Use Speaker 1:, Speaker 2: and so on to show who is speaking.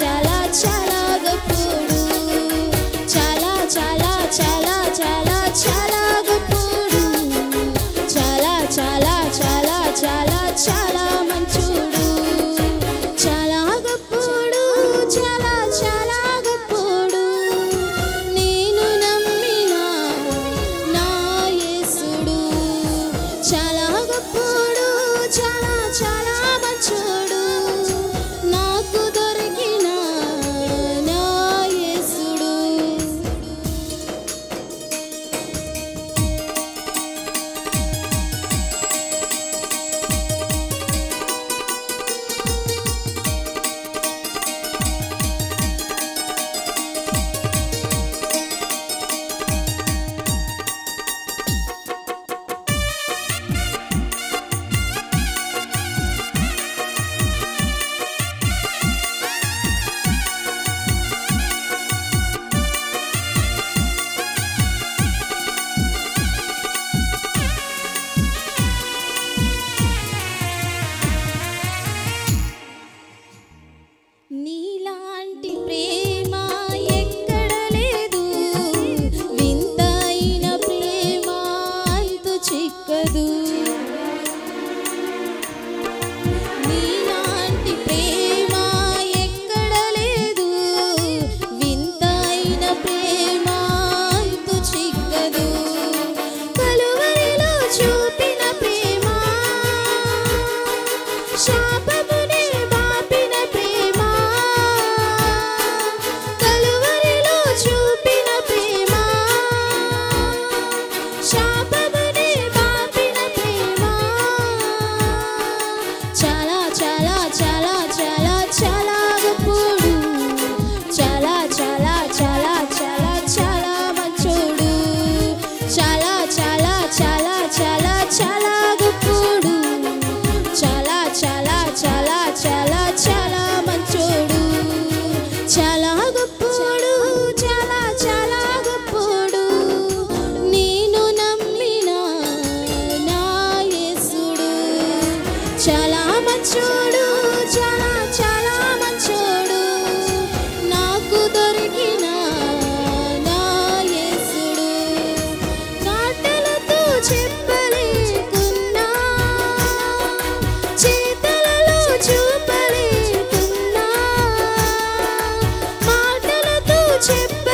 Speaker 1: చాలా చాలా గొప్పోడు చాలా చాలా చాలా చాలా చాలా గొప్పోడు చాలా చాలా చాలా చాలా చాలా మంచోడు చాలా గొప్పోడు చాలా చాలా గొప్పోడు నేను నమ్మిన నా యేసుడు చాలా గొప్పోడు చాలా చాలా మంచోడు నాకు దొరికిన నా యేసుడు నీలాంటి ప్రేమ ఎక్కడ లేదు వింతైన ప్రేమ అంతు చిక్కదు నీలాంటి ప్రేమ ఎక్కడ లేదు వింతైన ప్రేమ అంతు చిక్కదు కలువరిలో చూపిన ప్రేమ శాపమునే బాపిన ప్రేమ కలువరిలో చూపిన ప్రేమ శాపమునే బాపిన ప్రేమ చాలా చాలా చాలా చాలా చాలా గొప్పోడు చాలా చాలా చాలా చాలా చాలా మంచోడు చాలా చాలా చాలా చాలా చాలా గొప్పోడు చాలా చాలా చాలా చాలా చాలా మంచోడు చాలా గొప్పోడు చాలా చాలా గొప్పోడు నేను నమ్మిన నా యేసుడు చాలా మంచోడు చాలా చాలా మంచోడు నాకు దొరికిన నా యేసుడు మాటలతో చెప్పలేకున్నా చేతలలో చూపలేకున్నా మాటలతో చెప్ప